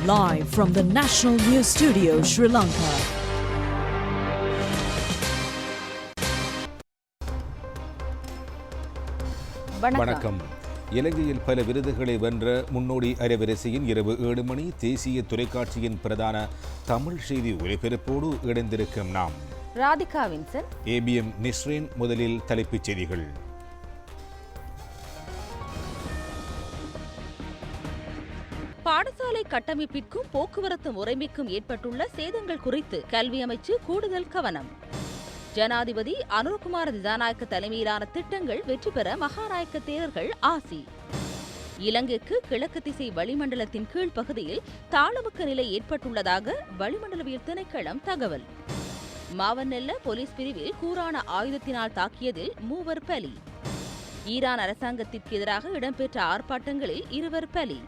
live from the National News Studio, Sri Lanka. வணக்கம். இலங்கையில் பல விருதுகளை வென்ற முன்னோடி அலைவரிசையின் இரவு 7 மணி தேசிய தொலைக்காட்சியின் பிரதான தமிழ் செய்தி ஒலிபரப்போடு இணைந்திருக்கும் நாம் ராதிகா வின்சன், ஏபிஎம் நிஸ்ரேன். முதலில் தலைப்புச் செய்திகள். பாடசாலை கட்டமைப்பிற்கும் போக்குவரத்து முறைமைக்கும் ஏற்பட்டுள்ள சேதங்கள் குறித்து கல்வி அமைச்சு கூடுதல் கவனம். ஜனாதிபதி அனுரகுமார திசாநாயக்க தலைமையிலான திட்டங்கள் வெற்றி பெற மகாநாயக்க தேரர்கள் ஆசி. இலங்கைக்கு கிழக்கு திசை வளிமண்டலத்தின் கீழ் பகுதியில் தாளமுக்க நிலை ஏற்பட்டுள்ளதாக வளிமண்டலவியல் திணைக்களம் தகவல். மாவனெல்ல போலீஸ் பிரிவில் கூரான ஆயுதத்தினால் தாக்கியதில் 3 பலி. ஈரான் அரசாங்கத்திற்கு எதிராக இடம்பெற்ற ஆர்ப்பாட்டங்களில் 2 பலி.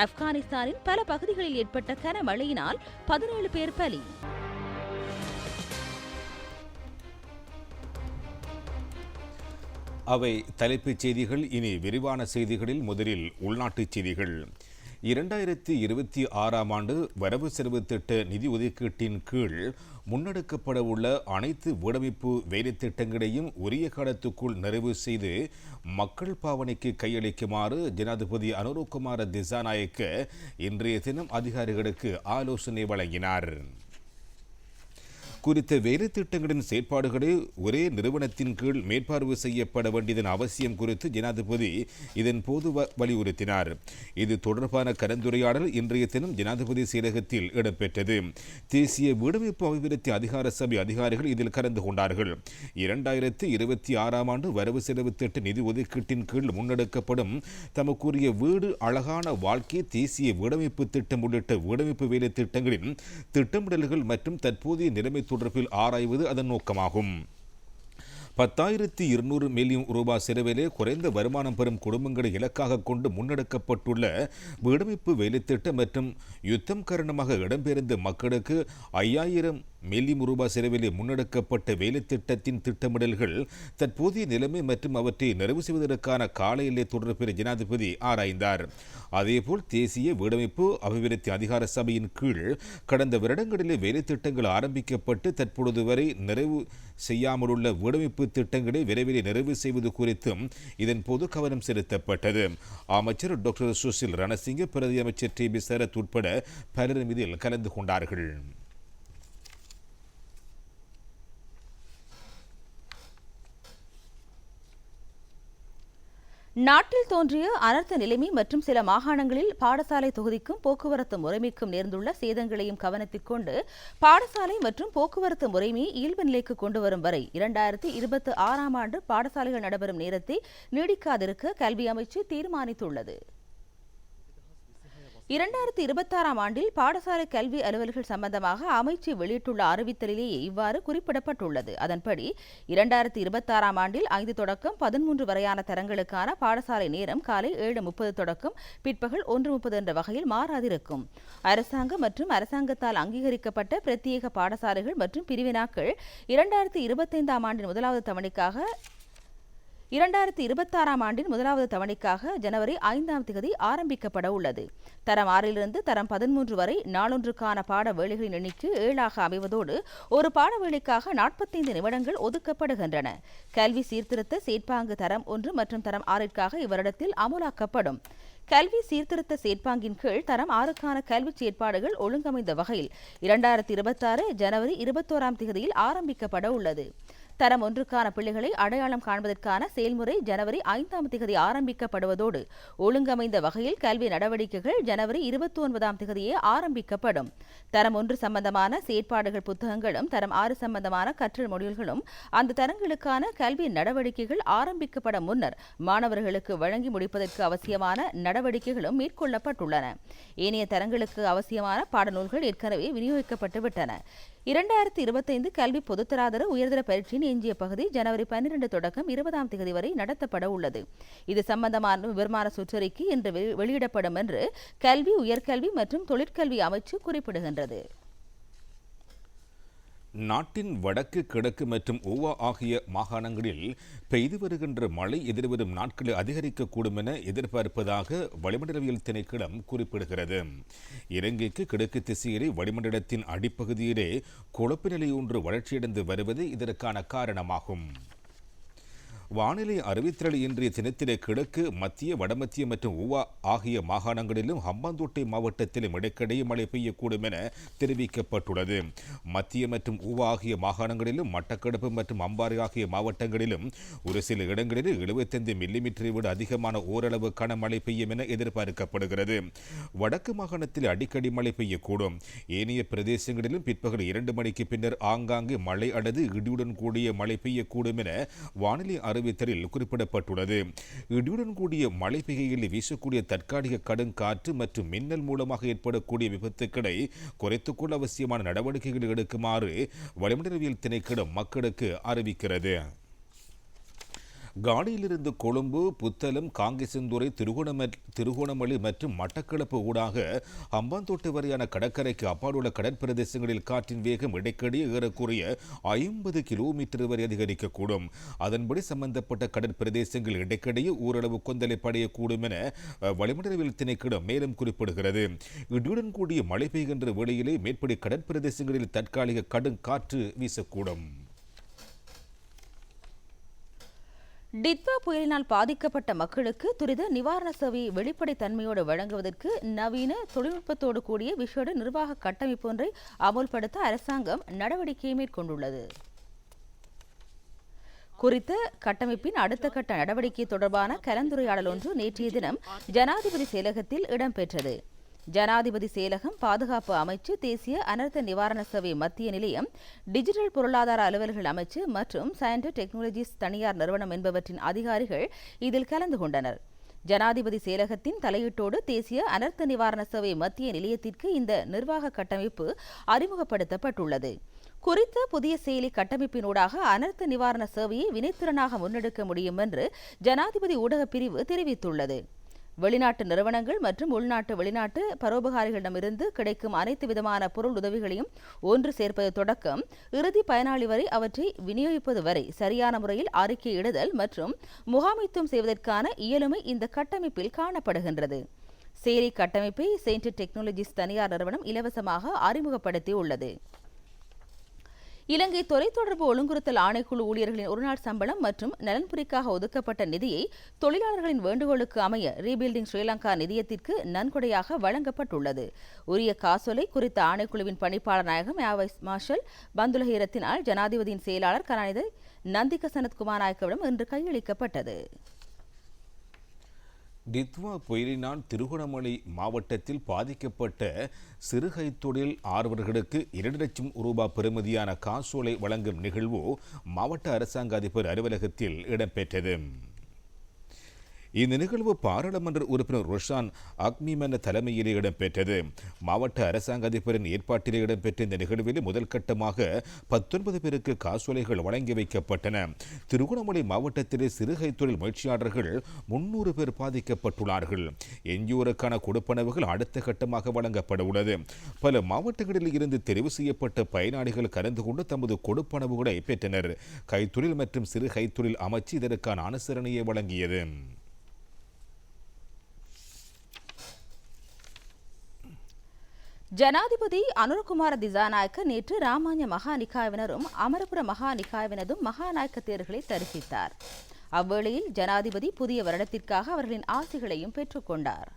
ஆப்கானிஸ்தானின் பல பகுதிகளில் ஏற்பட்ட கனமழையினால் 17 பேர் பலி. அவை தலைப்புச் செய்திகள். இனி விரிவான செய்திகளில் முதலில் உள்நாட்டுச் செய்திகள். 2026ஆம் ஆண்டு வரவு செலவு திட்ட நிதி ஒதுக்கீட்டின் கீழ் முன்னெடுக்கப்பட உள்ள அனைத்து வீடமைப்பு வேலைத்திட்டங்களையும் உரிய காலத்துக்குள் நிறைவு செய்து மக்கள் பாவனைக்கு கையளிக்குமாறு ஜனாதிபதி அனுரகுமார திசாநாயக்க இன்றைய தினம் அதிகாரிகளுக்கு ஆலோசனை வழங்கினார். குறித்த வேலை திட்டங்களின் செயற்பாடுகளை ஒரே நிறுவனத்தின் கீழ் மேற்பார்வை செய்யப்பட வேண்டியதன் அவசியம் குறித்து ஜனாதிபதி இதன் போது வலியுறுத்தினார். இது தொடர்பான கலந்துரையாடல் இன்றைய தினம் ஜனாதிபதி செயலகத்தில் இடம்பெற்றது. தேசிய வீடமைப்பு அபிவிருத்தி அதிகார சபை அதிகாரிகள் இதில் கலந்து கொண்டார்கள். 2026ஆம் ஆண்டு வரவு செலவு திட்ட நிதி ஒதுக்கீட்டின் கீழ் முன்னெடுக்கப்படும் தமக்குரிய வீடு அழகான வாழ்க்கை தேசிய வீடமைப்பு திட்டம் உள்ளிட்ட வீடமைப்பு வேலை திட்டங்களின் திட்டமிடல்கள் மற்றும் தற்போதைய நிலைமை தொடர்பில் ஆராய்வது அதன் நோக்கமாகும். 10,200 மில்லியன் ரூபாய் செலவிலே குறைந்த வருமானம் பெறும் குடும்பங்களை இலக்காக கொண்டு முன்னெடுக்கப்பட்டுள்ள வீடமைப்பு வேலைத்திட்டம் மற்றும் யுத்தம் காரணமாக இடம்பெயர்ந்த மக்களுக்கு 5,000 மில்லியன் ரூபாய் செலவிலே முன்னெடுக்கப்பட்ட வேலைத்திட்டத்தின் திட்டமிடல்கள் தற்போதைய நிலைமை மற்றும் அவற்றை நிறைவு செய்வதற்கான கால எல்லை தொடர்பில் ஜனாதிபதி ஆராய்ந்தார். அதேபோல் தேசிய வீடமைப்பு அபிவிருத்தி அதிகார சபையின் கீழ் கடந்த வருடங்களிலே வேலைத்திட்டங்கள் ஆரம்பிக்கப்பட்டு தற்பொழுது வரை நிறைவு செய்யாமலுள்ள வீடமைப்பு திட்டங்களை விரைவில் நிறைவு செய்வது குறித்தும் இதன் போது கவனம் செலுத்தப்பட்டது. அமைச்சர் டாக்டர் சுசில் ரணசிங்க, பிரதி அமைச்சர் டிபி சரத் உட்பட பலரும் இதில் கலந்து கொண்டார்கள். நாட்டில் தோன்றிய அனர்த்த நிலைமை மற்றும் சில மாகாணங்களில் பாடசாலை தொகுதிக்கும் போக்குவரத்து முறைமைக்கும் நேர்ந்துள்ள சேதங்களையும் கவனத்தில் கொண்டு பாடசாலை மற்றும் போக்குவரத்து முறைமையை இயல்பு நிலைக்கு கொண்டு வரும் வரை 2026ஆம் ஆண்டு பாடசாலைகள் நடைபெறும் நேரத்தை நீடிக்காதிருக்க கல்வி அமைச்சு தீர்மானித்துள்ளது. 2026ஆம் ஆண்டில் பாடசாலை கல்வி அலுவல்கள் சம்பந்தமாக அமைச்சு வெளியிட்டுள்ள அறிவித்தலிலேயே இவ்வாறு குறிப்பிடப்பட்டுள்ளது. அதன்படி 2026ஆம் ஆண்டில் 5 தொடக்கம் 13 வரையான தரங்களுக்கான பாடசாலை நேரம் காலை 7:30 தொடக்கம் பிற்பகல் 1:30 என்ற வகையில் மாறாதிருக்கும். அரசாங்கம் மற்றும் அரசாங்கத்தால் அங்கீகரிக்கப்பட்ட பிரத்யேக பாடசாலைகள் மற்றும் பிரிவினாக்கள் 2025ஆம் ஆண்டின் முதலாவது தவணைக்காக 2026ஆம் ஆண்டின் முதலாவது தவணைக்காக ஜனவரி 5ஆம் தேதி ஆரம்பிக்கப்பட உள்ளது. தரம் 6லிருந்து தரம் 13 வரை நாளொன்றுக்கான பாட வேளைகளின் எண்ணிக்கை 7ஆக அமைவதோடு ஒரு பாட வேளைக்காக 45 நிமிடங்கள் ஒதுக்கப்படுகின்றன. கல்வி சீர்திருத்த செயற்பாங்கு தரம் 1 மற்றும் தரம் 6ற்காக இவ்வருடத்தில் அமுலாக்கப்படும். கல்வி சீர்திருத்த செயற்பாங்கின் கீழ் தரம் 6க்கான கல்வி செயற்பாடுகள் ஒழுங்கமைந்த வகையில் 2026 ஜனவரி 21ஆம் தேதியில் ஆரம்பிக்கப்பட உள்ளது. தரம் 1க்கான பிள்ளைகளை அடையாளம் காண்பதற்கான செயல்முறை ஜனவரி 5ஆம் தேதி ஆரம்பிக்கப்படுவதோடு ஒழுங்கமைந்த வகையில் கல்வி நடவடிக்கைகள் ஜனவரி 29ஆம் தேதியே ஆரம்பிக்கப்படும். தரம் 1 சம்பந்தமான செயற்பாடுகள் புத்தகங்களும் தரம் 6 சம்பந்தமான கற்றல் மொழிகளும் அந்த தரங்களுக்கான கல்வி நடவடிக்கைகள் ஆரம்பிக்கப்பட முன்னர் மாணவர்களுக்கு வழங்கி முடிப்பதற்கு அவசியமான நடவடிக்கைகளும் மேற்கொள்ளப்பட்டுள்ளன. ஏனைய தரங்களுக்கு அவசியமான பாடநூல்கள் ஏற்கனவே விநியோகிக்கப்பட்டு விட்டன. 2025 கல்வி பொதுத்தராதர உயர்தர பரீட்சையின் எஞ்சிய பகுதி ஜனவரி 12 தொடக்கம் 20ஆம் தேதி வரை நடத்தப்பட உள்ளது. இது சம்பந்தமான விவரமான சுற்றறிக்கை இன்று வெளியிடப்படும் என்று கல்வி, உயர்கல்வி மற்றும் தொழிற்கல்வி அமைச்சு குறிப்பிடுகின்றது. நாட்டின் வடக்கு கிழக்கு மற்றும் ஊவா ஆகிய மாகாணங்களில் பெய்து வருகின்ற மழை எதிர்வரும் நாட்களில் அதிகரிக்கக்கூடும் என எதிர்பார்ப்பதாக வளிமண்டலவியல் திணைக்களம் குறிப்பிடுகிறது. இலங்கைக்கு கிழக்கு திசையிலே வளிமண்டலத்தின் அடிப்பகுதியிலே குழப்ப நிலை ஒன்று வளர்ச்சியடைந்து வருவது இதற்கான காரணமாகும். வானிலை அறிவித்தல் இன்றைய தினத்திலே கிழக்கு மத்திய வடமத்திய மற்றும் ஊவா ஆகிய மாகாணங்களிலும் ஹம்பாந்தோட்டை மாவட்டத்திலும் இடைக்கிடையே மழை பெய்யக்கூடும் என தெரிவிக்கப்பட்டுள்ளது. மத்திய மற்றும் ஊவா ஆகிய மாகாணங்களிலும் மட்டக்களப்பு மற்றும் அம்பாறை ஆகிய மாவட்டங்களிலும் ஒரு சில இடங்களில் 75 மில்லிமீட்டரை விட அதிகமான ஓரளவு கனமழை பெய்யும் என எதிர்பார்க்கப்படுகிறது. வடக்கு மாகாணத்தில் அடிக்கடி மழை பெய்யக்கூடும். ஏனைய பிரதேசங்களிலும் பிற்பகல் 2 மணிக்கு பின்னர் ஆங்காங்கே மழை அல்லது இடியுடன் கூடிய மழை பெய்யக்கூடும் என வானிலை அறிவித்தலில் குறிப்பிடப்பட்டுள்ளது. இடியுடன் கூடிய மழை பெய்கையில் வீசக்கூடிய தற்காலிக கடுங்காற்று மற்றும் மின்னல் மூலமாக ஏற்படக்கூடிய விபத்துக்களை குறைத்துக்கொள்ள அவசியமான நடவடிக்கைகள் எடுக்குமாறு வளிமண்டலவியல் திணைக்களம் மக்களுக்கு அறிவிக்கிறது. காலியிலிருந்து கொழும்பு, புத்தளம், காங்கேசந்துறை, திருகோணமலை மற்றும் மட்டக்களப்பு ஊடாக ஹம்பாந்தோட்டை வரையான கடற்கரைக்கு அப்பாலுள்ள கடற்பிரதேசங்களில் காற்றின் வேகம் இடைக்கிடையே ஏறக்குறைய 50 கிலோமீட்டர் வரை அதிகரிக்கக்கூடும். அதன்படி சம்பந்தப்பட்ட கடற்பிரதேசங்கள் இடைக்கிடையே ஓரளவு கொந்தளிப்படையக்கூடும் என வளிமண்டலவியல் திணைக்களம் மேலும் குறிப்பிடுகிறது. இடியுடன் கூடிய மழை பெய்கின்ற வேளையிலே மேற்படி கடற்பிரதேசங்களில் தற்காலிக கடும் காற்று வீசக்கூடும். டித்வா புயலினால் பாதிக்கப்பட்ட மக்களுக்கு துரித நிவாரண சேவையை வெளிப்படைத்தன்மையோடு வழங்குவதற்கு நவீன தொழில்நுட்பத்தோடு கூடிய விசேட நிர்வாக கட்டமைப்பு ஒன்றை அமுல்படுத்த அரசாங்கம் நடவடிக்கையை மேற்கொண்டுள்ளது. குறித்த கட்டமைப்பின் அடுத்த கட்ட நடவடிக்கை தொடர்பான கலந்துரையாடல் ஒன்று நேற்றைய தினம் ஜனாதிபதி செயலகத்தில் இடம்பெற்றது. ஜனாதிபதி செயலகம், பாதுகாப்பு அமைச்சு, தேசிய அனர்த்த நிவாரண சேவை மத்திய நிலையம், டிஜிட்டல் பொருளாதார அலுவல்கள் அமைச்சு மற்றும் சயின்ஸ் டெக்னாலஜிஸ் தனியார் நிறுவனம் என்பவற்றின் அதிகாரிகள் இதில் கலந்து கொண்டனர். ஜனாதிபதி செயலகத்தின் தலையீட்டோடு தேசிய அனர்த்த நிவாரண சேவை மத்திய நிலையத்திற்கு இந்த நிர்வாக கட்டமைப்பு அறிமுகப்படுத்தப்பட்டுள்ளது. குறித்த புதிய செயலி கட்டமைப்பினூடாக அனர்த்த நிவாரண சேவையை வினைத்திறனாக முன்னெடுக்க முடியும் என்று ஜனாதிபதி ஊடகப் பிரிவு தெரிவித்துள்ளது. வெளிநாட்டு நிறுவனங்கள் மற்றும் உள்நாட்டு வெளிநாட்டு பரோபகாரிகளிடமிருந்து கிடைக்கும் அனைத்து விதமான பொருள் உதவிகளையும் ஒன்று சேர்ப்பது தொடக்கம் இறுதி பயனாளி வரை அவற்றை விநியோகிப்பது வரை சரியான முறையில் அறிக்கையிடுதல் மற்றும் முகாமைத்துவம் செய்வதற்கான இயலுமை இந்த கட்டமைப்பில் காணப்படுகின்றது. செயலி கட்டமைப்பை சயின்ஸ் டெக்னாலஜிஸ் தனியார் நிறுவனம் இலவசமாக அறிமுகப்படுத்தியுள்ளது. இலங்கை தொலைத்தொடர்பு ஒழுங்குறுத்தல் ஆணைக்குழு ஊழியர்களின் ஒருநாள் சம்பளம் மற்றும் நலன்புரிக்காக ஒதுக்கப்பட்ட நிதியை தொழிலாளர்களின் வேண்டுகோளுக்கு அமைய ரீபில்டிங் ஸ்ரீலங்கா நிதியத்திற்கு நன்கொடையாக வழங்கப்பட்டுள்ளது. உரிய காசோலை குறித்த ஆணைக்குழுவின் பணிப்பாளர் நாயகம் ஏர் வைஸ் மார்ஷல் பந்துலஹீரத்தினால் ஜனாதிபதியின் செயலாளர் கலாநிதி நந்திக சனத்குமார் நாயக்கவிடம் இன்று கையளிக்கப்பட்டது. டித்வா புயலினால் திருகோணமலை மாவட்டத்தில் பாதிக்கப்பட்ட சிறுகை தொழில் ஆர்வலர்களுக்கு 2 லட்சம் ரூபாய் பெறுமதியான காசோலை வழங்கும் நிகழ்வு மாவட்ட அரசாங்க அதிபர் அலுவலகத்தில் இடம்பெற்றது. இந்த நிகழ்வு பாராளுமன்ற உறுப்பினர் ருஷான் அக்மிமன் தலைமையிலே இடம்பெற்றது. மாவட்ட அரசாங்க அதிபரின் ஏற்பாட்டிலே இடம்பெற்ற இந்த நிகழ்வில் முதல் கட்டமாக 19 பேருக்கு காசோலைகள் வழங்கி வைக்கப்பட்டன. திருகோணமலை மாவட்டத்திலே சிறுகை தொழில் முயற்சியாளர்கள் 300 பேர் பாதிக்கப்பட்டுள்ளார்கள். எஞ்சியோருக்கான கொடுப்பனவுகள் அடுத்த கட்டமாக வழங்கப்பட உள்ளது. பல மாவட்டங்களில் இருந்து தெரிவு செய்யப்பட்ட பயனாளிகள் கலந்து கொண்டு தமது கொடுப்பனவுகளை பெற்றனர். கைத்தொழில் மற்றும் சிறு கைத்தொழில் அமைச்சு இதற்கான அனுசரணையை வழங்கியது. ஜனாதிபதி அனுரகுமார திசாநாயக்க நேற்று ராமான்ய மகாநிகாயவினரும் அமரபுர மகாநிகாயவினதும் மகாநாயக்க தேர்களை தரிசித்தார். அவ்வேளையில் ஜனாதிபதி புதிய வருடத்திற்காக அவர்களின் ஆசிகளையும் பெற்றுக்கொண்டார்.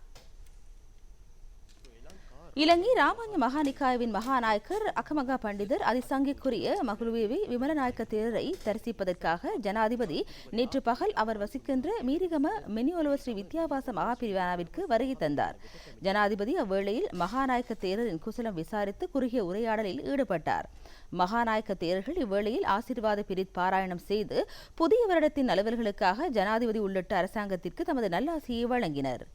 இலங்கை ராமான்ய மகாநிகாயவின் மகாநாயக்கர் அக்கமகா பண்டிதர் அதிசங்கிக்குரிய மகுலுவேவி விமலநாயக்க தேரரை தரிசிப்பதற்காக ஜனாதிபதி நேற்று பகல் அவர் வசிக்கின்ற மீரிகம மினியோலவ ஸ்ரீ வித்யாவாச மகாபிரிவானாவிற்கு வருகை தந்தார். ஜனாதிபதி அவ்வேளையில் மகாநாயக்க தேரரின் குசலம் விசாரித்து குறுகிய உரையாடலில் ஈடுபட்டார். மகாநாயக்க தேரர்கள் இவ்வேளையில் ஆசீர்வாத பிரித் பாராயணம் செய்து புதிய வருடத்தின் அலுவல்களுக்காக ஜனாதிபதி உள்ளிட்ட அரசாங்கத்திற்கு தமது நல்லாசியை வழங்கினர்.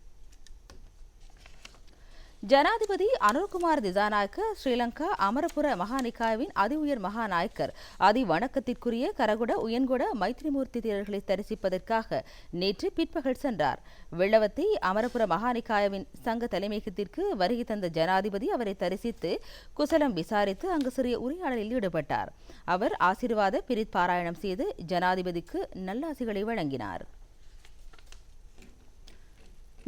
ஜனாதிபதி அனுர்குமார் திசாநாயக்க ஸ்ரீலங்கா அமரபுர மகாநிகாயவின் அதி உயர் மகாநாயக்கர் அதி வணக்கத்திற்குரிய கரகுட உயன்குட மைத்ரிமூர்த்தி தேரர்களை தரிசிப்பதற்காக நேற்று பிற்பகல் சென்றார். வெள்ளவத்தை அமரபுர மகாநிகாயவின் சங்க தலைமையகத்திற்கு வருகை தந்த ஜனாதிபதி அவரை தரிசித்து குசலம் விசாரித்து அங்கு சிறிய உரையாடலில் ஈடுபட்டார். அவர் ஆசீர்வாத பிரித் பாராயணம் செய்து ஜனாதிபதிக்கு நல்லாசிகளை வழங்கினார்.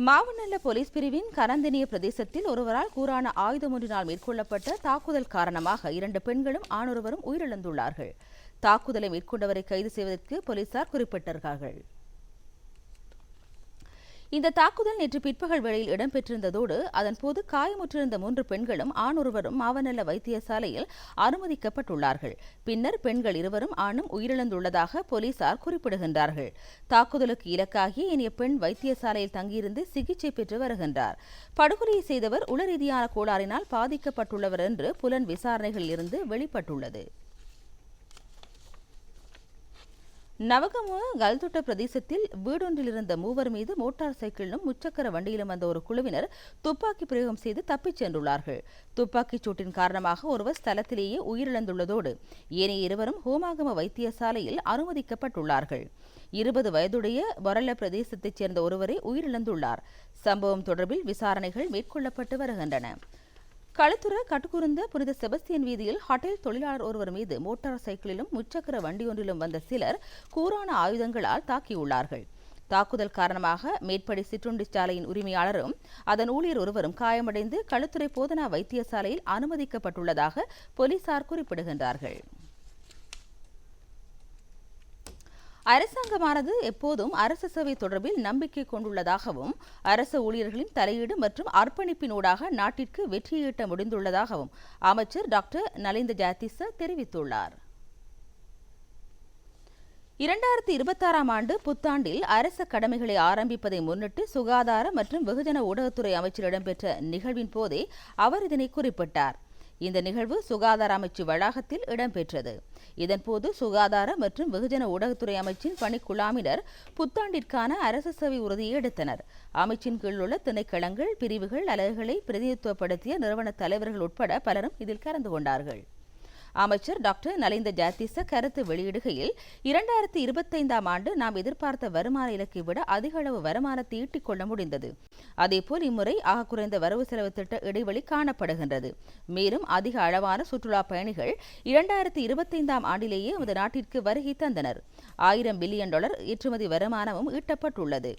மாவனல்ல போலீஸ் பிரிவின் கரந்தனிய பிரதேசத்தில் ஒருவரால் கூரான ஆயுதம் ஒன்றினால் மேற்கொள்ளப்பட்ட தாக்குதல் காரணமாக 2 பெண்களும் ஆணொருவரும் உயிரிழந்துள்ளார்கள். தாக்குதலை மேற்கொண்டவரை கைது செய்வதற்கு போலீசார் குறிப்பிட்டார்கள். இந்த தாக்குதல் நேற்று பிற்பகல் வேளையில் இடம்பெற்றிருந்ததோடு அதன்போது காயமுற்றிருந்த 3 பெண்களும் ஆணொருவரும் மாவனல்ல வைத்தியசாலையில் அனுமதிக்கப்பட்டுள்ளார்கள். பின்னர் பெண்கள் 2 ஆணும் உயிரிழந்துள்ளதாக போலீசார் குறிப்பிடுகின்றார்கள். தாக்குதலுக்கு இலக்காகிய இனிய பெண் வைத்தியசாலையில் தங்கியிருந்து சிகிச்சை பெற்று வருகின்றார். படுகொலையை செய்தவர் உளரீதியான கோளாறினால் பாதிக்கப்பட்டுள்ளவர் என்று புலன் விசாரணைகளில் இருந்து வெளிப்பட்டுள்ளது. நவகமுவ கல்துட்ட பிரதேசத்தில் வீடொன்றில் இருந்த 3 மீது மோட்டார் சைக்கிளிலும் முச்சக்கர வண்டியிலும் வந்த ஒரு குழுவினர் துப்பாக்கி பிரயோகம் செய்து தப்பிச் சென்றுள்ளார்கள். துப்பாக்கிச் சூட்டின் காரணமாக ஒருவர் ஸ்தலத்திலேயே உயிரிழந்துள்ளதோடு ஏனைய 2 ஹோமாகம வைத்தியசாலையில் அனுமதிக்கப்பட்டுள்ளார்கள். 20 வயதுடைய பொரல்ல பிரதேசத்தைச் சேர்ந்த ஒருவரை உயிரிழந்துள்ளார். சம்பவம் தொடர்பில் விசாரணைகள் மேற்கொள்ளப்பட்டு வருகின்றன. களுத்துற கட்டுக்குருந்த புனித செபஸ்தியன் வீதியில் ஹோட்டல் தொழிலாளர் ஒருவர் மீது மோட்டார் சைக்கிளிலும் முச்சக்கர வண்டியொன்றிலும் வந்த சிலர் கூரான ஆயுதங்களால் தாக்கியுள்ளார்கள். தாக்குதல் காரணமாக மேற்படி சிற்றுண்டி சாலையின் உரிமையாளரும் அதன் ஊழியர் ஒருவரும் காயமடைந்து களுத்துறை போதனா வைத்தியசாலையில் அனுமதிக்கப்பட்டுள்ளதாக போலீசார் குறிப்பிடுகின்றார்கள். அரசாங்கமானது எப்போதும் அரசு சேவை தொடர்பில் நம்பிக்கை கொண்டுள்ளதாகவும் அரசு ஊழியர்களின் தலையீடு மற்றும் அர்ப்பணிப்பினூடாக நாட்டிற்கு வெற்றியீட்ட முடிந்துள்ளதாகவும் அமைச்சர் டாக்டர் நலிந்த ஜாத்திச தெரிவித்துள்ளார். 2026ஆம் ஆண்டு புத்தாண்டில் அரச கடமைகளை ஆரம்பிப்பதை முன்னிட்டு சுகாதார மற்றும் வெகுஜன ஊடகத்துறை அமைச்சர் இடம்பெற்ற நிகழ்வின் போதே அவர் இதனை குறிப்பிட்டார். இந்த நிகழ்வு சுகாதார அமைச்சு வளாகத்தில் இடம்பெற்றது. இதன்போது சுகாதார மற்றும் வெகுஜன ஊடகத்துறை அமைச்சின் பணிக்குழாமினர் புத்தாண்டிற்கான அரசு சேவை உறுதியை எடுத்தனர். அமைச்சின் கீழ் உள்ள திணைக்களங்கள், பிரிவுகள், அலகுகளை பிரதிநிதித்துவப்படுத்திய நிறுவன தலைவர்கள் உட்பட பலரும் இதில் கலந்து கொண்டார்கள். அமைச்சர் டாக்டர் நலிந்த ஜாத்திச கருத்து வெளியிடுகையில் 2025ஆம் ஆண்டு நாம் எதிர்பார்த்த வருமான இலக்கை விட அதிக அளவு வருமானத்தை ஈட்டிக் கொள்ள முடிந்தது. அதேபோல் இம்முறை ஆக குறைந்த வரவு செலவு திட்ட இடைவெளி காணப்படுகின்றது. மேலும் அதிக அளவான சுற்றுலா பயணிகள் 2025ஆம் ஆண்டிலேயே நமது நாட்டிற்கு வருகை தந்தனர். $1000 பில்லியன் ஏற்றுமதி வருமானமும் ஈட்டப்பட்டுள்ளது.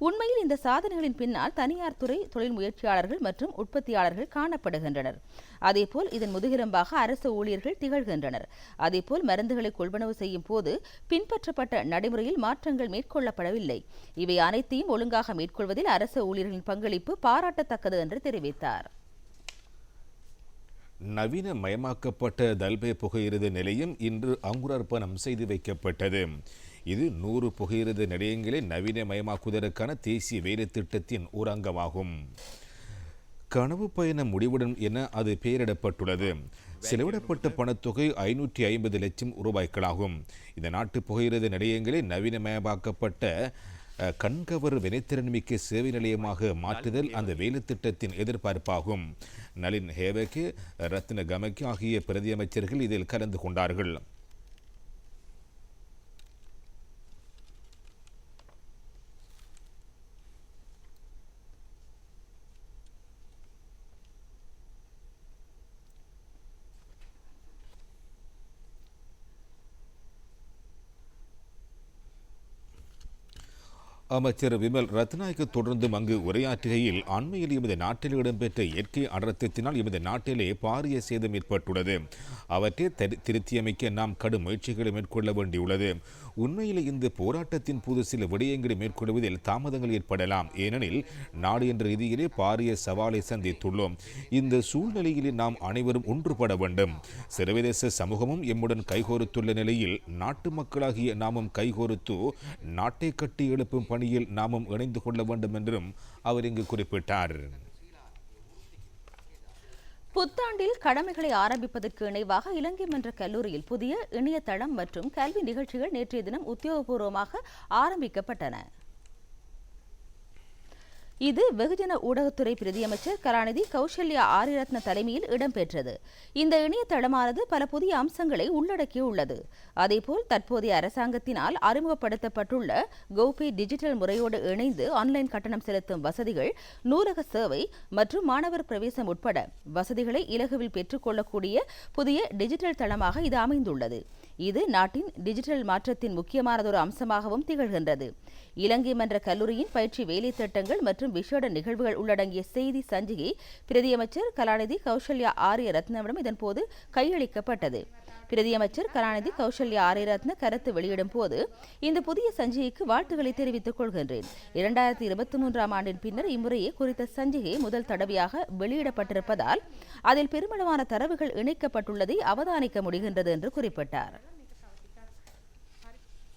உண்மையில் இந்த சாதனைகளின் பின்னால் தனியார் துறை, தொழில் முயற்சியாளர்கள் மற்றும் உற்பத்தியாளர்கள் காணப்படுகின்றனர். அதேபோல் இதன் முதுகெலும்பாக அரசு ஊழியர்கள் திகழ்கின்றனர். அதேபோல் மருந்துகளை கொள்வனவு செய்யும் போது பின்பற்றப்பட்ட நடைமுறையில் மாற்றங்கள் மேற்கொள்ளப்படவில்லை. இவை அனைத்தையும் ஒழுங்காக மேற்கொள்வதில் அரசு ஊழியர்களின் பங்களிப்பு பாராட்டத்தக்கது என்று தெரிவித்தார். நவீன மயமாக்கப்பட்ட தல்பே புகையிரத நிலையம் இன்று அங்குரார்ப்பணம் செய்து வைக்கப்பட்டது. இது 100 புகையிரத நிலையங்களை நவீனமயமாக்குவதற்கான தேசிய வேலை திட்டத்தின் ஒரு அங்கமாகும். கனவு பயணம் முடிவுடன் என அது பெயரிடப்பட்டுள்ளது. செலவிடப்பட்ட பணத்தொகை 550 லட்சம் ரூபாய்களாகும். இந்த நாட்டு புகையிரத நிலையங்களை நவீனமயமாக்கப்பட்ட கண்கவர் வினைத்திறன்மிக்க சேவை நிலையமாக மாற்றுதல் அந்த வேலை திட்டத்தின் எதிர்பார்ப்பாகும். நளின் ஹேவகே, ரத்ன கமகே ஆகிய பிரதி அமைச்சர்கள் இதில் கலந்து கொண்டார்கள். அமைச்சர் விமல் ரத்நாயக்க தொடர்ந்தும் அங்கு உரையாற்றுகையில், அண்மையில் எமது நாட்டில் இடம்பெற்ற இயற்கை அனர்த்தத்தினால் எமது நாட்டிலே பாரிய சேதம் ஏற்பட்டுள்ளது. அவற்றை திருத்தியமைக்க நாம் கடும் முயற்சிகளை மேற்கொள்ள வேண்டியுள்ளது. உண்மையில் இந்த போராட்டத்தின் போது சில விடயங்களை மேற்கொள்வதில் தாமதங்கள் ஏற்படலாம். ஏனெனில் நாடு என்ற ரீதியிலே பாரிய சவாலை சந்தித்துள்ளோம். இந்த சூழ்நிலையிலே நாம் அனைவரும் ஒன்றுபட வேண்டும். சர்வதேச சமூகமும் எம்முடன் கைகோர்த்துள்ள நிலையில் நாட்டு மக்களாகிய நாமும் கைகோர்த்து நாட்டை கட்டி எழுப்பும் பணியில் நாமும் இணைந்து கொள்ள வேண்டும் என்றும் அவர் இங்கு குறிப்பிட்டார். புத்தாண்டில் கடமைகளை ஆரம்பிப்பதற்கு இணைவாக இலங்கை மன்ற கல்லூரியில் புதிய இணையதளம் மற்றும் கல்வி நிகழ்ச்சிகள் நேற்றைய தினம் உத்தியோகபூர்வமாக ஆரம்பிக்கப்பட்டன. இது வெகுஜன ஊடகத்துறை பிரதியமைச்சர் கலாநிதி கௌசல்யா ஆரியரத்ன தலைமையில் இடம்பெற்றது. இந்த இணையதளமானது பல புதிய அம்சங்களை உள்ளடக்கியுள்ளது. அதேபோல் தற்போதைய அரசாங்கத்தினால் அறிமுகப்படுத்தப்பட்டுள்ள கோபே டிஜிட்டல் முறையோடு இணைந்து ஆன்லைன் கட்டணம் செலுத்தும் வசதிகள், நூலக சேவை மற்றும் மாணவர் பிரவேசம் உட்பட வசதிகளை இலகுவில் பெற்றுக்கொள்ளக்கூடிய புதிய டிஜிட்டல் தளமாக இது அமைந்துள்ளது. இது நாட்டின் டிஜிட்டல் மாற்றத்தின் முக்கியமானதொரு அம்சமாகவும் திகழ்கின்றது. இலங்கை மன்ற கல்லூரியின் பயிற்சி வேலை திட்டங்கள் மற்றும் விசேட நிகழ்வுகள் உள்ளடங்கிய செய்தி சஞ்சிகை பிரதியமைச்சர் கலாநிதி கௌசல்யா ஆரியரத்னவிடம் இதன்போது கையளிக்கப்பட்டது. பிரதியமைச்சர் கலாநிதி கௌசல்யா ஆரியரத்ன கருத்து வெளியிடும் போது, இந்த புதிய சஞ்சிகைக்கு வாழ்த்துக்களை தெரிவித்துக் கொள்கின்றேன். 2023ஆம் ஆண்டின் பின்னர் இம்முறையே குறித்த சஞ்சிகை முதல் தடவையாக வெளியிடப்பட்டிருப்பதால் அதில் பெருமளவான தரவுகள் இணைக்கப்பட்டுள்ளதை அவதானிக்க முடிகின்றது என்று குறிப்பிட்டார்.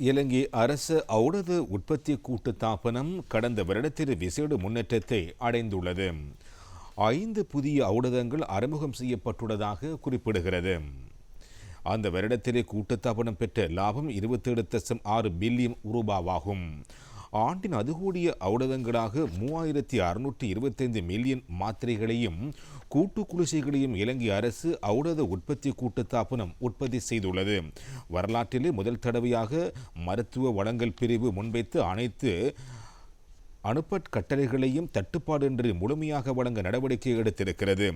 இலங்கை அரசு ஔடத உற்பத்தி கூட்டுத்தாபனம் கடந்த வருடத்தில் விசேட முன்னேற்றத்தை அடைந்துள்ளது. 5 புதிய ஔடதங்கள் அறிமுகம் செய்யப்பட்டுள்ளதாக குறிப்பிடுகிறது. அந்த வருடத்திலே கூட்டுத்தாபனம் பெற்ற லாபம் 27.6 பில்லியன் ரூபாவாகும். ஆண்டின் அதிகூடிய ஔடதங்களாக 3625 மில்லியன் மாத்திரைகளையும் கூட்டு குளிசைகளையும் இலங்கை அரசு ஔடத உற்பத்தி கூட்டுத்தாபனம் உற்பத்தி செய்துள்ளது. வரலாற்றிலே முதல் தடவையாக மருத்துவ வழங்கல் பிரிவு முன்வைத்து அனைத்து அனுப்பற்கட்டளைகளையும் தட்டுப்பாடின்றி முழுமையாக வழங்க நடவடிக்கை எடுத்திருக்கிறது.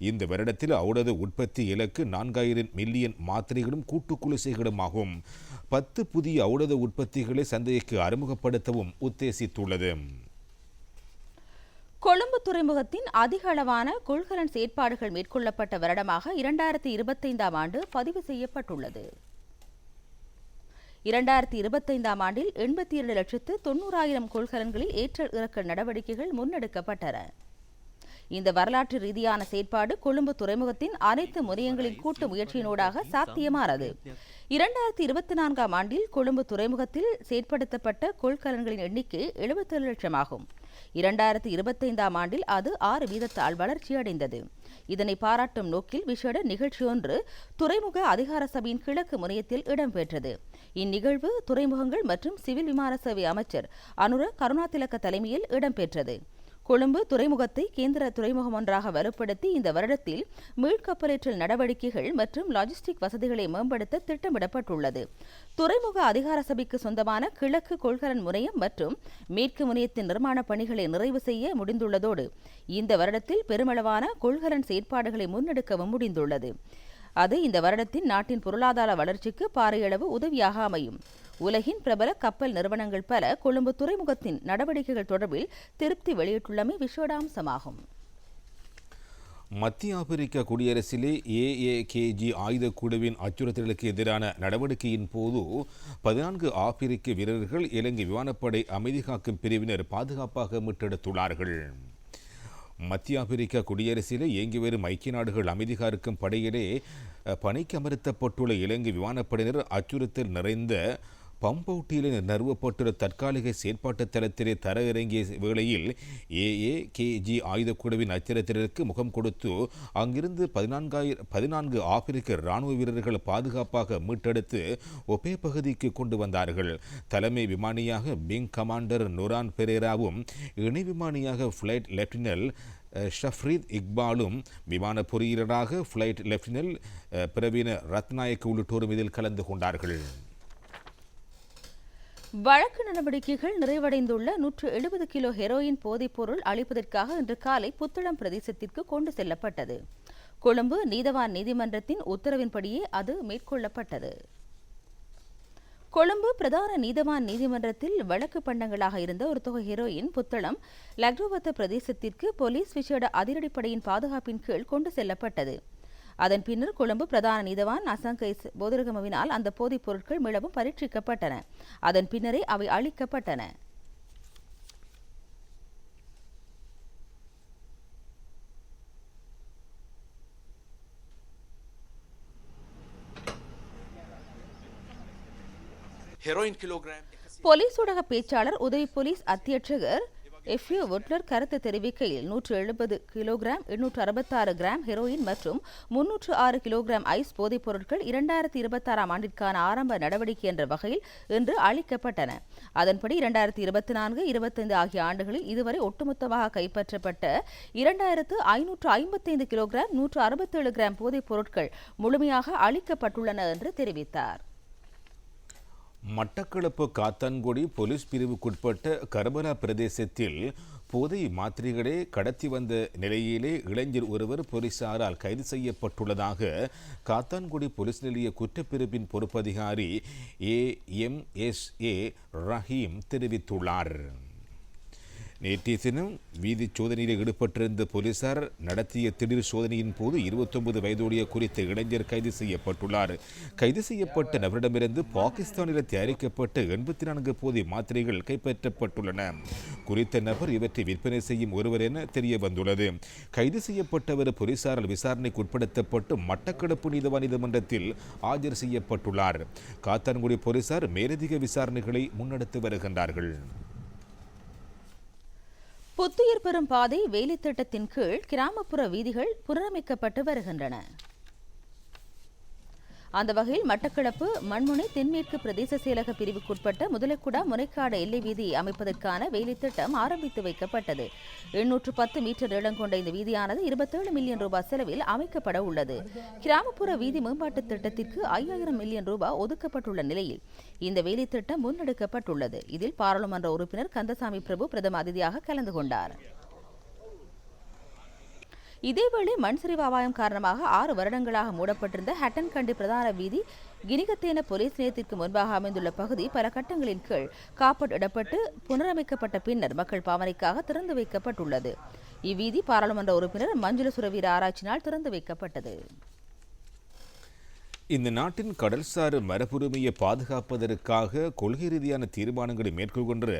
இந்த வருடத்தில் ஔடத உற்பத்தி இலக்கு 4000 மில்லியன் மாத்திரைகளும் கூட்டு குளிசைகளும் ஆகும். 10 புதிய ஔடத உற்பத்திகளை சந்தைக்கு அறிமுகப்படுத்தவும் உத்தேசித்துள்ளது. கொழும்பு துறைமுகத்தின் அதிக அளவான கொள்கலன் செயற்பாடுகள் மேற்கொள்ளப்பட்ட வருடமாக 2025ஆம் ஆண்டு பதிவு செய்யப்பட்டுள்ளது. 2025ஆம் ஆண்டில் 82,90,000 கொள்கலன்களில் ஏற்றல் இறக்கல் நடவடிக்கைகள் முன்னெடுக்கப்பட்டன. இந்த வரலாற்று ரீதியான செயற்பாடு கொழும்பு துறைமுகத்தின் அனைத்து முனையங்களின் கூட்டு முயற்சியினூடாக சாத்தியமானது. 2024ஆம் ஆண்டில் கொழும்பு துறைமுகத்தில் செயற்படுத்தப்பட்ட கொள்கலன்களின் எண்ணிக்கை 77 லட்சம் ஆகும். 2025ஆம் ஆண்டில் அது 6% வளர்ச்சியடைந்தது. இதனை பாராட்டும் நோக்கில் விசேட நிகழ்ச்சி ஒன்று துறைமுக அதிகார சபையின் கிழக்கு முனையத்தில் இடம்பெற்றது. இந்நிகழ்வு துறைமுகங்கள் மற்றும் சிவில் விமான சேவை அமைச்சர் அனுர கருணாதிலக்க தலைமையில் இடம்பெற்றது. கொழும்பு துறைமுகத்தை கேந்திர துறைமுகம் ஒன்றாக வலுப்படுத்தி இந்த வருடத்தில் மீள்கப்பலேற்றல் நடவடிக்கைகள் மற்றும் லாஜிஸ்டிக் வசதிகளை மேம்படுத்த திட்டமிடப்பட்டுள்ளது. துறைமுக அதிகார சபைக்கு சொந்தமான கிழக்கு கொள்கலன் முனையம் மற்றும் மேற்கு முனையத்தின் நிர்மாண பணிகளை நிறைவு செய்ய முடிந்துள்ளதோடு இந்த வருடத்தில் பெருமளவான கொள்கலன் செயற்பாடுகளை முன்னெடுக்கவும் முடிந்துள்ளது. அது இந்த வருடத்தின் நாட்டின் பொருளாதார வளர்ச்சிக்கு பாரியளவு உதவியாக அமையும். உலகின் பிரபல கப்பல் நிறுவனங்கள் பல கொழும்பு துறைமுகத்தின் நடவடிக்கைகள் தொடர்பில் திருப்தி வெளியிட்டுள்ளமை விசேடாம்சமாகும். மத்திய ஆப்பிரிக்க குடியரசிலே AAKG ஆயுத குழுவின் அச்சுறுத்தலுக்கு எதிரான நடவடிக்கையின் போது 14 ஆப்பிரிக்க வீரர்கள் இலங்கை விமானப்படை அமைதி காக்கும் பிரிவினர் பாதுகாப்பாக மீட்டெடுத்துள்ளார்கள். மத்திய ஆப்பிரிக்க குடியரசிலே இயங்கி வரும் ஐக்கிய நாடுகள் அமைதி காக்கும் படையிலே பணிக்கு அமர்த்தப்பட்டுள்ள இலங்கை விமானப்படையினர் அச்சுறுத்தல் நிறைந்த பம்பவுட்டியில் நிறுவப்பட்டுள்ள தற்காலிக செயற்பாட்டு தளத்திலே தர இறங்கிய வேளையில் AAKG ஆயுதக்குழுவின் அச்சுறுத்தலுக்கு முகம் கொடுத்து அங்கிருந்து 14 ஆப்பிரிக்க இராணுவ வீரர்கள் பாதுகாப்பாக மீட்டெடுத்து ஒபே பகுதிக்கு கொண்டு வந்தார்கள். தலைமை விமானியாக விங் கமாண்டர் நுரான் பெரேராவும் இணை விமானியாக ஃபிளைட் லெப்டினல் ஷஃப்ரீத் இக்பாலும் விமான பொறியியலராக ஃபிளைட் லெப்டினல் பிரவீன ரத்நாயக் உள்ளிட்டோரும் இதில் கலந்து கொண்டார்கள். வழக்கு நடவடிக்கைகள் நிறைவடைந்துள்ள 170 கிலோ ஹெரோயின் போதைப்பொருள் அளிப்பதற்காக இன்று காலை புத்தளம் பிரதேசத்திற்கு கொண்டு செல்லப்பட்டது. கொழும்பு நீதவான் நீதிமன்றத்தின் உத்தரவின்படியே அது மேற்கொள்ளப்பட்டது. கொழும்பு பிரதான நீதவான் நீதிமன்றத்தில் வழக்கு பண்டங்களாக இருந்த ஒரு தொகை ஹெரோயின் புத்தளம் லக்ரோவத்த பிரதேசத்திற்கு போலீஸ் விசேட அதிரடிப்படையின் பாதுகாப்பின் கீழ் கொண்டு செல்லப்பட்டது. அதன் பின்னர் கொழும்பு பிரதான நீதவான் அசங்கைஸ் போதரகமவினால் அந்த போதைப் பொருட்கள் மீளவும் பரீட்சிக்கப்பட்டன. அதன் பின்னரே அவை அளிக்கப்பட்டன. போலீஸ் ஊடக பேச்சாளர் உதவி போலீஸ் அத்தியட்சகர் எஃப்யூ வுட்லர் கருத்து தெரிவிக்கையில் 170 கிலோகிராம் 866 கிராம் ஹெரோயின் மற்றும் 306 கிலோகிராம் ஐஸ் போதைப் பொருட்கள் 2026ஆம் ஆண்டிற்கான ஆரம்ப நடவடிக்கை என்ற வகையில் இன்று அளிக்கப்பட்டன. அதன்படி 2024-25 ஆகிய ஆண்டுகளில் இதுவரை ஒட்டுமொத்தமாக கைப்பற்றப்பட்ட 2555 கிலோகிராம் 167 கிராம் போதைப் பொருட்கள் முழுமையாக அளிக்கப்பட்டுள்ளன என்று தெரிவித்தார். மட்டக்களப்பு காத்தான்குடி போலீஸ் பிரிவுக்குட்பட்ட கர்பலா பிரதேசத்தில் போதை மாத்திரைகளை கடத்தி வந்த நிலையிலே இளைஞர் ஒருவர் போலீசாரால் கைது செய்யப்பட்டுள்ளதாக காத்தான்குடி போலீஸ் நிலைய குற்றப்பிரிவின் பொறுப்பதிகாரி AMSA ரஹீம் தெரிவித்துள்ளார். நேற்றைய தினம் வீதி சோதனையில் ஈடுபட்டிருந்த போலீசார் நடத்திய திடீர் சோதனையின் போது 29 வயதுடைய குறித்த இளைஞர் கைது செய்யப்பட்டுள்ளார். கைது செய்யப்பட்ட நபரிடமிருந்து பாகிஸ்தானில் தயாரிக்கப்பட்ட 84 போதை மாத்திரைகள் கைப்பற்றப்பட்டுள்ளன. குறித்த நபர் இவற்றை விற்பனை செய்யும் ஒருவர் என தெரிய வந்துள்ளது. கைது செய்யப்பட்டவர் போலீசாரால் விசாரணைக்கு உட்படுத்தப்பட்டு மட்டக்களப்பு நீதிமன்றத்தில் ஆஜர் செய்யப்பட்டுள்ளார். காத்தான்குடி போலீசார் மேலதிக விசாரணைகளை முன்னெடுத்து வருகின்றார்கள். புத்துயிர் பெறும் பாதை வேலைத்திட்டத்தின் கீழ் கிராமப்புற வீதிகள் புனரமைக்கப்பட்டு வருகின்றன. அந்த வகையில் மட்டக்களப்பு மண்முனை தென்மேற்கு பிரதேச செயலக பிரிவுக்குட்பட்ட முதலக்குடா முனைக்காடு எல்லை வீதி அமைப்பதற்கான வேலைத்திட்டம் ஆரம்பித்து வைக்கப்பட்டது. 810 மீட்டர் நீளம் கொண்ட இந்த வீதியானது 27 மில்லியன் ரூபாய் செலவில் அமைக்கப்பட உள்ளது. கிராமப்புற வீதி மேம்பாட்டு திட்டத்திற்கு 5000 மில்லியன் ரூபாய் ஒதுக்கப்பட்டுள்ள நிலையில் இந்த வேலைத்திட்டம் முன்னெடுக்கப்பட்டுள்ளது. இதில் பாராளுமன்ற உறுப்பினர் கந்தசாமி பிரபு பிரதம அதிதியாக கலந்து கொண்டார். இதேவேளை மண் சரிவு அபாயம் காரணமாக 6 வருடங்களாக மூடப்பட்டிருந்த ஹட்டன் கண்டி பிரதான வீதி கினிகத்தேன போலீஸ் நிலையத்திற்கு முன்பாக அமைந்துள்ள பகுதி பல கட்டங்களின் கீழ் காப்பீடப்பட்டு புனரமைக்கப்பட்ட பின்னர் மக்கள் பாவனைக்காக திறந்து வைக்கப்பட்டுள்ளது. இவ்வீதி பாராளுமன்ற உறுப்பினர் மஞ்சுள சுரவீர ஆராய்ச்சினால் திறந்து வைக்கப்பட்டது. இந்த நாட்டின் கடல்சார் மரபுரிமையை பாதுகாப்பதற்காக கொள்கை ரீதியான தீர்மானங்களை மேற்கொள்கின்ற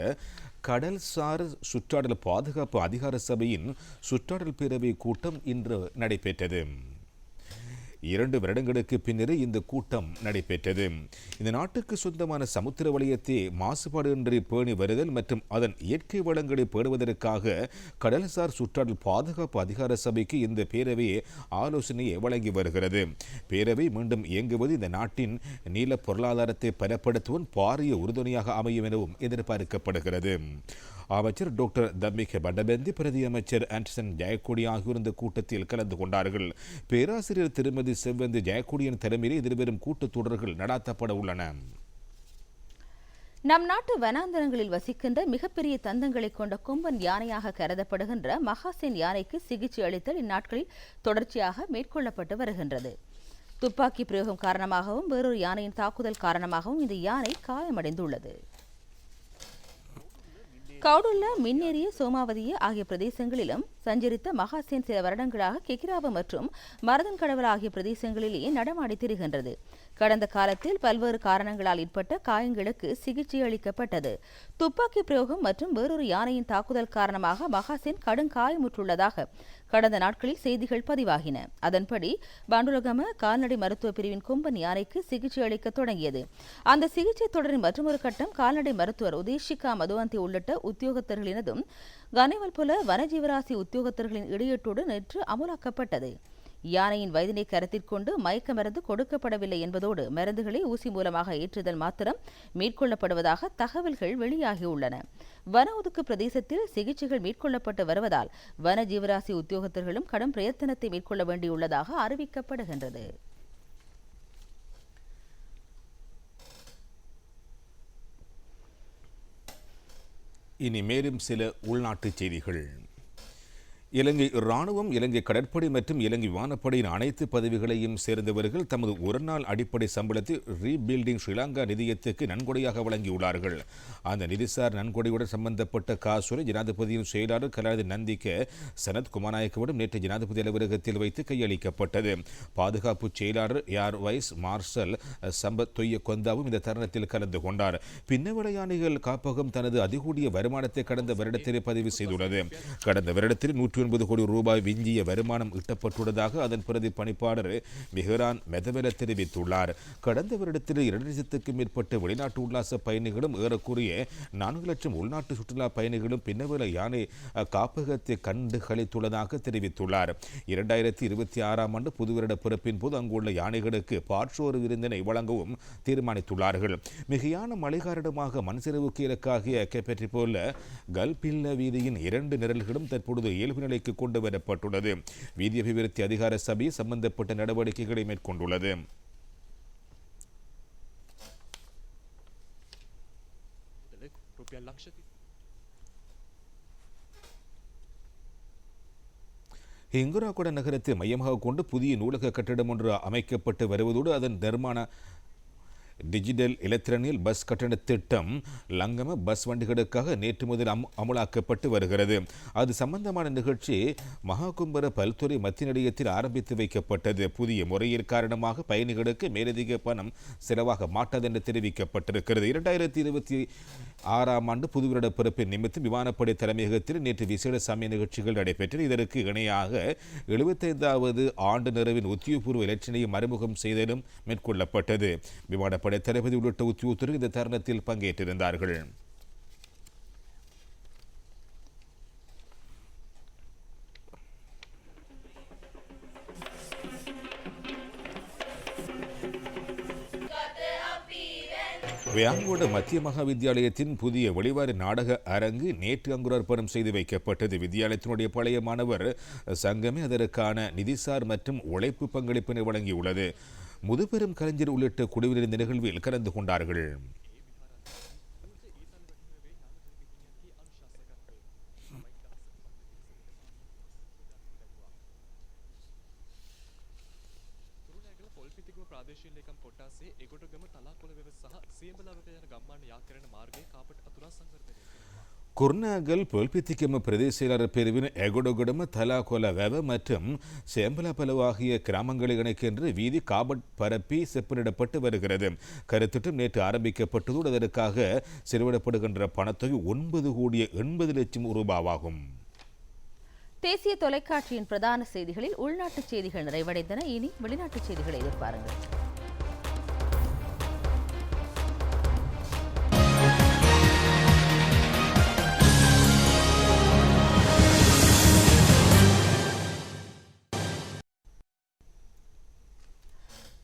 கடல்சார் சுற்றாடல் பாதுகாப்பு அதிகார சபையின் சுற்றாடல் பேரவை கூட்டம் இன்று நடைபெற்றது. 2 வருடங்களுக்கு பின்னரே இந்த கூட்டம் நடைபெற்றது. இந்த நாட்டுக்கு சொந்தமான சமுத்திர வலயத்தை மாசுபாடின்றி பேணி வருதல் மற்றும் அதன் இயற்கை வளங்களை பேணுவதற்காக கடல்சார் சுற்றாடல் பாதுகாப்பு அதிகார சபைக்கு இந்த பேரவை ஆலோசனையை வழங்கி வருகிறது. பேரவை மீண்டும் இயங்குவது இந்த நாட்டின் நீல பொருளாதாரத்தை பலப்படுத்துவதும் பாரிய உறுதுணையாக அமையும் எனவும் எதிர்பார்க்கப்படுகிறது. அமைச்சர் டாக்டர் தம்பிக பண்டபந்தி, பிரதி அமைச்சர் ஆண்டர்சன் ஜெயக்கொடி ஆகியோர் இந்த கூட்டத்தில் கலந்து கொண்டார்கள். பேராசிரியர் திருமதி செவ்வந்தி ஜெயக்கொடியின் தலைமையில் எதிர்வரும் கூட்டத்தொடர்கள் நடாத்தப்பட உள்ளன. நம் நாட்டு வனாந்தரங்களில் வசிக்கின்ற மிகப்பெரிய தந்தங்களை கொண்ட கொம்பன் யானையாக கருதப்படுகின்ற மகாசேன் யானைக்கு சிகிச்சை அளித்தல் இந்நாட்களில் தொடர்ச்சியாக மேற்கொள்ளப்பட்டு வருகின்றது. துப்பாக்கி பிரயோகம் காரணமாகவும் வேறொரு யானையின் தாக்குதல் காரணமாகவும் இந்த யானை காயமடைந்துள்ளது. கவுடுல்லா, மின்னேரிய, சோமாவதிய ஆகிய பிரதேசங்களிலும் சஞ்சரித்த மகாசேன் சில வருடங்களாக கெகிராவ மற்றும் மரதன் கடவுள் ஆகிய பிரதேசங்களிலேயே நடமாடி திரிகின்றது. கடந்த காலத்தில் பல்வேறு காரணங்களால் ஏற்பட்ட காயங்களுக்கு சிகிச்சை அளிக்கப்பட்டது. துப்பாக்கி பிரயோகம் மற்றும் வேறொரு யானையின் தாக்குதல் காரணமாக மகாசேன் கடும் காயமுற்றுள்ளதாக கடந்த நாட்களில் செய்திகள் பதிவாகின. அதன்படி பாண்டுலகம கால்நடை மருத்துவ பிரிவின் கொம்பன் யானைக்கு சிகிச்சை அளிக்க தொடங்கியது. அந்த சிகிச்சை தொடரின் மற்றொரு கட்டம் கால்நடை மருத்துவர் உதேஷிகா மதுவந்தி உள்ளிட்ட உத்தியோகத்தர்களினதும் கனிவல்புல வனஜீவராசி உத்தியோகத்தர்களின் இடையீட்டோடு நேற்று அமுலாக்கப்பட்டது. யானையின் வயதினை கருத்தில் கொண்டு மயக்க மருந்து கொடுக்கப்படவில்லை என்பதோடு மருந்துகளை ஊசி மூலமாக ஏற்றுதல் மாத்திரம் மேற்கொள்ளப்படுவதாக தகவல்கள் வெளியாகியுள்ளன. வன ஒதுக்கு பிரதேசத்தில் சிகிச்சைகள் மேற்கொள்ளப்பட்டு வருவதால் வன ஜீவராசி உத்தியோகத்தர்களும் கடும் பிரயத்தனத்தை மேற்கொள்ள வேண்டியுள்ளதாக அறிவிக்கப்படுகின்றது. இனி மேலும் சில உள்நாட்டுச் செய்திகள். இலங்கை இராணுவம், இலங்கை கடற்படை மற்றும் இலங்கை விமானப்படையின் அனைத்து பதவிகளையும் சேர்ந்தவர்கள் தமது ஒரு நாள் அடிப்படை சம்பளத்தை ரீபில்டிங் ஸ்ரீலங்கா நிதியத்துக்கு நன்கொடையாக வழங்கியுள்ளார்கள். அந்த நிதிசார் நன்கொடையுடன் சம்பந்தப்பட்ட காசோலை ஜனாதிபதியின் செயலாளர் கலாநிதி நந்திக்க சனத் குமாரநாயக்கவிடம் நேற்று ஜனாதிபதி அலுவலகத்தில் வைத்து கையளிக்கப்பட்டது. பாதுகாப்பு செயலாளர் ஏர் வைஸ் மார்ஷல் சம்பத் தொய்ய கொந்தாவும் இந்த தருணத்தில் கலந்து கொண்டார். பின்னவட யானைகள் காப்பகம் தனது அதிகூடிய வருமானத்தை கடந்த வருடத்திலே பதிவு செய்துள்ளது. கடந்த வருடத்தில் 109 கோடி ரூபாய் விஞ்சிய வருமானம் ஈட்டப்பட்டுள்ளதாக அதன் பிரதி பணிப்பாளர் மிஹரான் மெதவெல தெரிவித்துள்ளார். கடந்த வருடத்தில் 2 லட்சத்துக்கும் மேற்பட்ட வெளிநாட்டு உல்லாச பயணிகளும் ஏறக்குறைய 4 லட்சம் உள்நாட்டு சுற்றுலா பயணிகளும் பின்னவெல யானை காப்பகத்தை கண்டு களித்துள்ளதாக தெரிவித்துள்ளார். 2026ஆம் ஆண்டு புதுவருட பிறப்பின் போது அங்குள்ள யானைகளுக்கு பாற்றோர் விருந்தினை வழங்கவும் தீர்மானித்துள்ளார்கள். மிகையான மழை காரணமாக மண்சரிவுக்கு இலக்காகிய கேப்பற்றி போல கல்பில்ல வீதியின் 2 நிரல்களும் தற்பொழுது இயல்பு நிலைக்கு கொண்டு வரப்பட்டுள்ளது. வீதி அபிவிருத்தி அதிகார சபை சம்பந்தப்பட்ட நடவடிக்கைகளை மேற்கொண்டுள்ளது. ஹிங்குராகுட நகரத்தை மையமாக கொண்டு புதிய நூலக கட்டிடம் ஒன்று அமைக்கப்பட்டு வருவதோடு அதன் நிர்மாண டிஜிட்டல் எலக்ட்ரானிக் பஸ் கட்டண திட்டம் லங்கம பஸ் வண்டிகளுக்காக நேற்று முதல் அமுலாக்கப்பட்டு வருகிறது. அது சம்பந்தமான நிகழ்ச்சி மகாகும்பர பல்துறை மத்திய நிலையத்தில் ஆரம்பித்து வைக்கப்பட்டது. புதிய முறையின் காரணமாக பயணிகளுக்கு மேலதிக பணம் செலவாக மாட்டாது என்று தெரிவிக்கப்பட்டிருக்கிறது. 2026ஆம் ஆண்டு புதுவருட பிறப்பின் நிமித்தம் விமானப்படை தலைமையகத்தில் நேற்று விசேட சமய நிகழ்ச்சிகள் நடைபெற்றன. இதற்கு இணையாக 75வது ஆண்டு நிறைவின் உத்தியோகபூர்வ இலட்சணையை அறிமுகம் செய்தலும் மேற்கொள்ளப்பட்டது. விமானப்படை தளபதி உள்ளிட்ட உத்தியோகத்தர்கள் இந்த தருணத்தில் பங்கேற்றிருந்தார்கள். வியாங்கோட மத்திய மகா வித்தியாலயத்தின் புதிய வெளிவாரி நாடக அரங்கு நேற்று அங்குரார்ப்பணம் செய்து வைக்கப்பட்டது. வித்தியாலயத்தினுடைய பழைய மாணவர் சங்கமே அதற்கான நிதிசார் மற்றும் உழைப்பு பங்களிப்பினை வழங்கியுள்ளது. முதுபெரும் கலைஞர் உள்ளிட்ட குழுவினர் இந்த நிகழ்வில் கலந்து கொண்டார்கள். குர்நாகல் பொல்பித்திகம பிரதேச செயலாளர் பிரிவின் எகுடகுடம தலாகொல வெவ மற்றும் சேம்பலபலவ ஆகிய கிராமங்களை இணைக்கின்ற வீதி காபட் பரப்பி செப்பனிடப்பட்டு வருகிறது. கருத்திட்டம் நேற்று ஆரம்பிக்கப்பட்டதோடு அதற்காக செலவிடப்படுகின்ற பணத்தொகை 9,80,00,000 ரூபாவாகும். தேசிய தொலைக்காட்சியின் பிரதான செய்திகளில் உள்நாட்டு செய்திகள் நிறைவடைந்தன. இனி வெளிநாட்டு செய்திகளை எதிர்பாருங்கள்.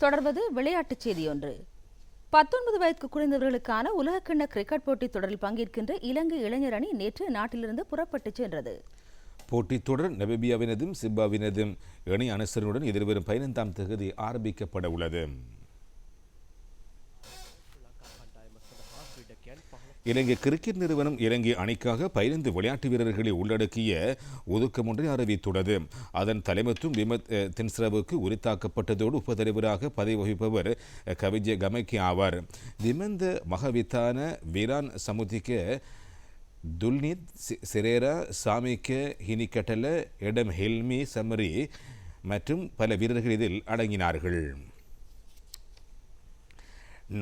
தொடர்வது விளையாட்டுச் செய்தி ஒன்று. 19 வயதுக்கு குறைந்தவர்களுக்கான உலகக்கிண்ண கிரிக்கெட் போட்டித் தொடரில் பங்கேற்கின்ற இலங்கை இளைஞர் அணி நேற்று நாட்டிலிருந்து புறப்பட்டுச் சென்றது. போட்டித் தொடர் நமீபியாவினதும் சிம்பாவினதும் இணை அனுசரணுடன் எதிர்வரும் 15ஆம் தேதி ஆரம்பிக்கப்பட உள்ளது. இலங்கை கிரிக்கெட் நிறுவனம் இலங்கை அணிக்காக 15 விளையாட்டு வீரர்களை உள்ளடக்கிய ஒதுக்கம் ஒன்றை அறிவித்துள்ளது. அதன் தலைமத்துவம் விமத் தின்ஸ்ரவுக்கு உரித்தாக்கப்பட்டதோடு உபதலைவராக பதவி வகிப்பவர் கவிஜய கமக்கி ஆவார். விமந்த மகவித்தான வீரான் சமுதிக்க துல்னித் சிரேரா சாமிக்க ஹினிகட்டல எடம் ஹெல்மி சமரி மற்றும் பல வீரர்கள் இதில் அடங்கினார்கள்.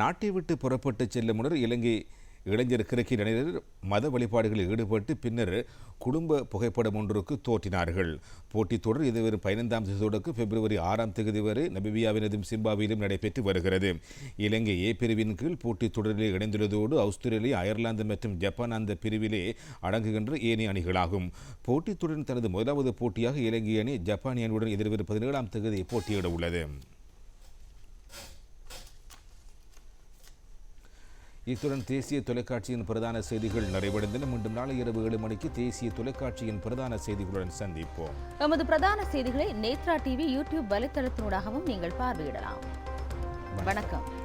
நாட்டை விட்டு புறப்பட்டு செல்லும் முன்னர் இலங்கை இளைஞர் கிரிக்கெட் அணியினர் மத வழிபாடுகளில் ஈடுபட்டு பின்னர் குடும்ப புகைப்படம் ஒன்றுக்கு தோற்றினார்கள். போட்டித் தொடர் இதுவரை 15ஆம் தேதி பிப்ரவரி 6ஆம் தேதி வரை நமீபியாவினதும் சிம்பாவிலும் நடைபெற்று வருகிறது. இலங்கை ஏ பிரிவின் கீழ் போட்டித் தொடரில் இணைந்துள்ளதோடு ஆஸ்திரேலியா, அயர்லாந்து மற்றும் ஜப்பான் அந்த பிரிவிலே அடங்குகின்ற ஏனைய அணிகளாகும். போட்டித் தொடரின் தனது முதலாவது போட்டியாக இலங்கை அணி ஜப்பானிய அணியுடன் எதிர்வரும் 17ஆம் தேதி போட்டியிட உள்ளது. இத்துடன் தேசிய தொலைக்காட்சியின் பிரதான செய்திகள் நிறைவடைந்தன. மீண்டும் நாளை இரவு 7 மணிக்கு தேசிய தொலைக்காட்சியின் பிரதான செய்திகளுடன் சந்திப்போம். எமது பிரதான செய்திகளை நேத்ரா டிவி யூடியூப் வலைத்தளத்தினூடாகவும் நீங்கள் பார்வையிடலாம். வணக்கம்.